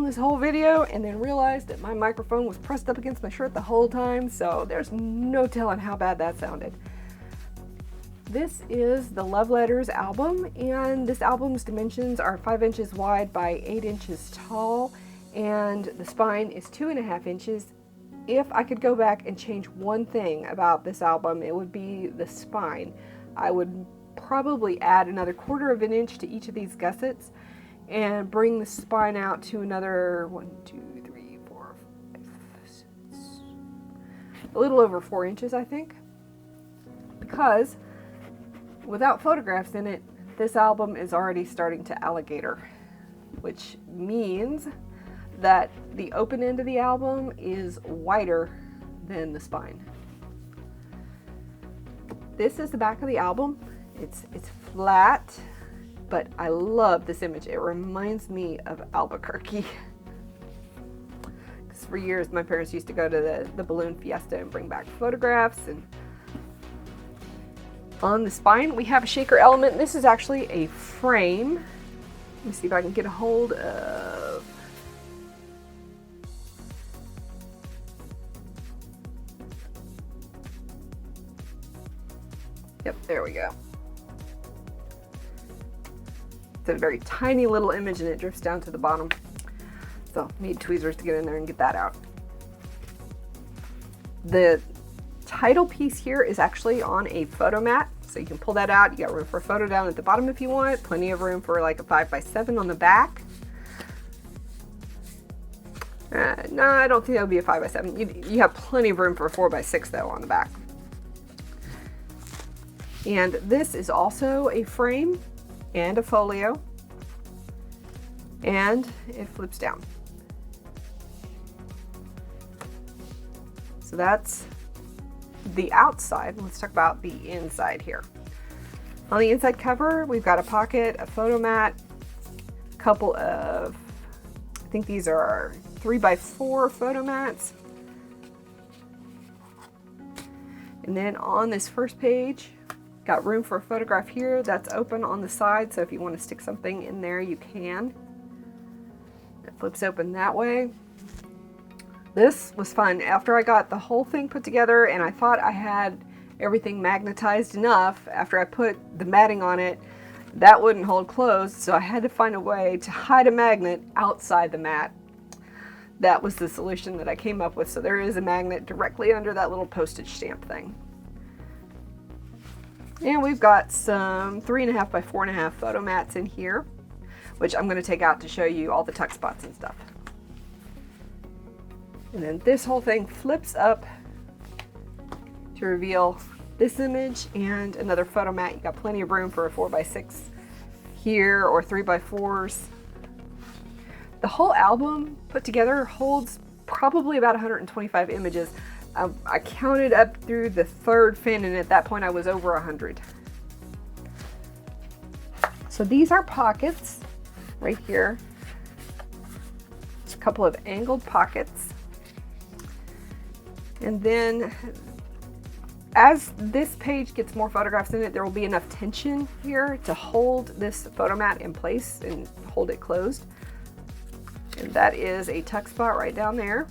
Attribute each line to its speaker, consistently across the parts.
Speaker 1: filmed this whole video and then realized that my microphone was pressed up against my shirt the whole time, so there's no telling how bad that sounded. This is the Love Letters album, and this album's dimensions are 5 inches wide by 8 inches tall, and the spine is 2.5 inches. If I could go back and change one thing about this album, it would be the spine. I would probably add another 1/4 inch to each of these gussets and bring the spine out to another 1, 2, 3, 4, 5, 6, a little over 4 inches, I think, because without photographs in it, this album is already starting to alligator, which means that the open end of the album is wider than the spine. This is the back of the album. It's flat, but I love this image. It reminds me of Albuquerque. Because for years my parents used to go to the balloon fiesta and bring back photographs. And on the spine, we have a shaker element. This is actually a frame. Let me see if I can get a hold of. Yep, there we go. It's a very tiny little image and it drifts down to the bottom. So, need tweezers to get in there and get that out. The title piece here is actually on a photo mat, so you can pull that out. You got room for a photo down at the bottom if you want. Plenty of room for like a 5x7 on the back. No, I don't think that would be a 5x7. You have plenty of room for a 4x6 though on the back. And this is also a frame and a folio, and it flips down. So that's the outside. Let's talk about the inside here. On the inside cover, we've got a pocket, a photo mat, a couple of, I think these are 3x4 photo mats. And then on this first page, got room for a photograph here that's open on the side, so if you want to stick something in there, you can. It flips open that way. This was fun. After I got the whole thing put together and I thought I had everything magnetized enough, after I put the matting on it, that wouldn't hold closed, so I had to find a way to hide a magnet outside the mat. That was the solution that I came up with, so there is a magnet directly under that little postage stamp thing. And we've got some 3.5 by 4.5 photo mats in here, which I'm going to take out to show you all the tuck spots and stuff. And then this whole thing flips up to reveal this image and another photo mat. You got plenty of room for a 4x6 here or 3x4s. The whole album put together holds probably about 125 images. I counted up through the 3rd fin, and at that point I was over 100. So these are pockets right here. There's a couple of angled pockets. And then as this page gets more photographs in it, there will be enough tension here to hold this photo mat in place and hold it closed. And that is a tuck spot right down there.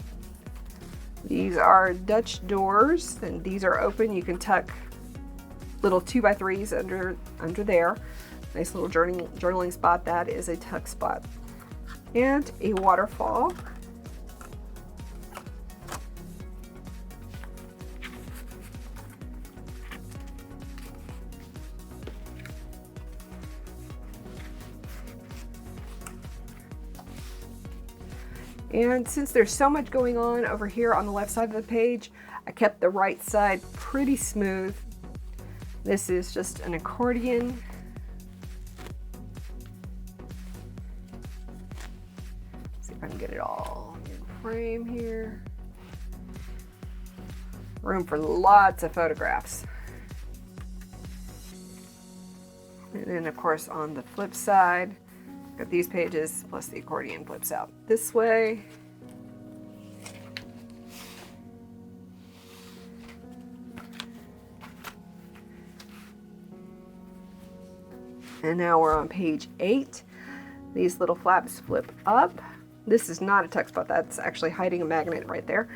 Speaker 1: These are Dutch doors, and these are open. You can tuck little 2x3s under there. Nice little journaling spot. That is a tuck spot. And a waterfall. And since there's so much going on over here on the left side of the page, I kept the right side pretty smooth. This is just an accordion. See if I can get it all in frame here. Room for lots of photographs. And then of course on the flip side, got these pages plus the accordion flips out this way. And now we're on page 8. These little flaps flip up This is not a tuck spot. That's actually hiding a magnet right there.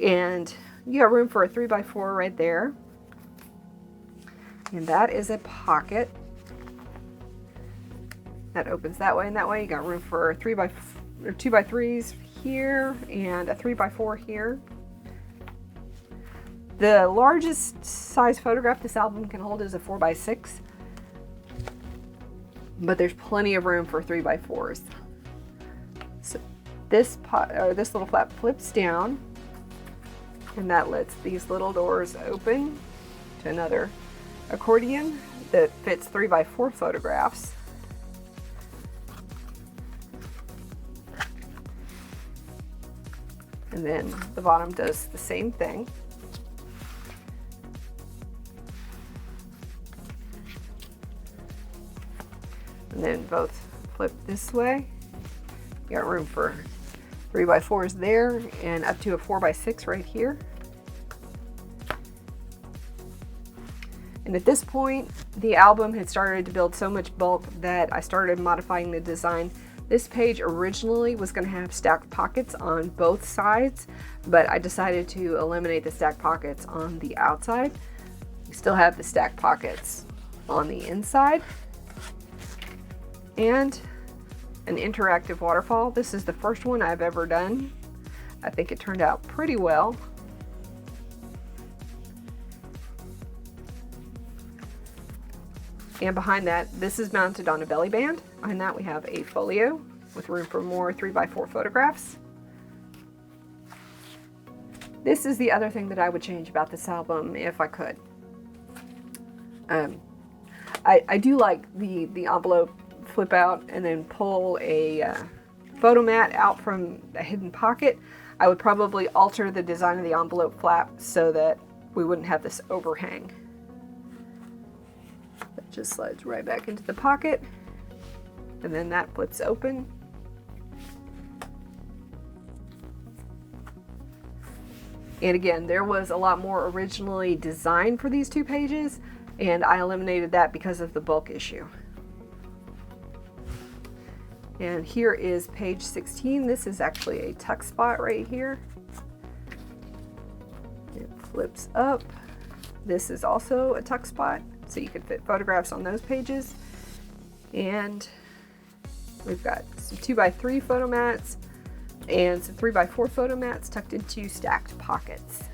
Speaker 1: And you got room for a 3x4 right there. And that is a pocket. That opens that way and that way. You got room for 2x3s here and a 3x4 here. The largest size photograph this album can hold is a 4x6. But there's plenty of room for 3x4s. So this little flap flips down, and that lets these little doors open to another accordion that fits 3x4 photographs. And then the bottom does the same thing. And then both flip this way. You got room for 3x4s there and up to a 4x6 right here. And at this point, the album had started to build so much bulk that I started modifying the design. This page originally was going to have stacked pockets on both sides, but I decided to eliminate the stacked pockets on the outside. You still have the stacked pockets on the inside. And an interactive waterfall. This is the first one I've ever done. I think it turned out pretty well. And behind that, this is mounted on a belly band. Behind that we have a folio with room for more 3x4 photographs. This is the other thing that I would change about this album if I could. I do like the envelope flip out and then pull a photo mat out from a hidden pocket. I would probably alter the design of the envelope flap so that we wouldn't have this overhang. That just slides right back into the pocket, and then that flips open. And again, there was a lot more originally designed for these two pages, and I eliminated that because of the bulk issue. And here is page 16. This is actually a tuck spot right here. It flips up. This is also a tuck spot, so you can fit photographs on those pages. And we've got some 2x3 photo mats and some 3x4 photo mats tucked into stacked pockets.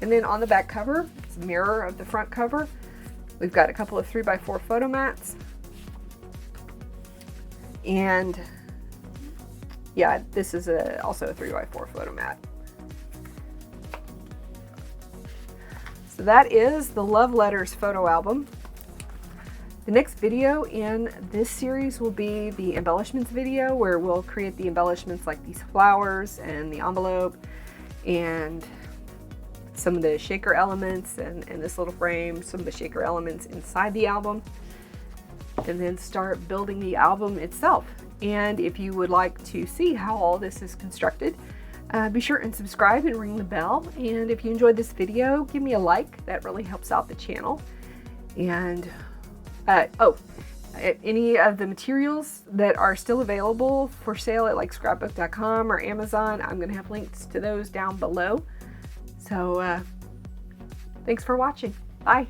Speaker 1: And then on the back cover, it's a mirror of the front cover. We've got a couple of 3x4 photo mats. And yeah, this is also a 3x4 photo mat. So that is the Love Letters photo album. The next video in this series will be the embellishments video, where we'll create the embellishments like these flowers and the envelope and some of the shaker elements and this little frame, some of the shaker elements inside the album. And then start building the album itself. And if you would like to see how all this is constructed, be sure and subscribe and ring the bell. And if you enjoyed this video, give me a like. That really helps out the channel. And any of the materials that are still available for sale at like scrapbook.com or Amazon, I'm going to have links to those down below. So thanks for watching. Bye.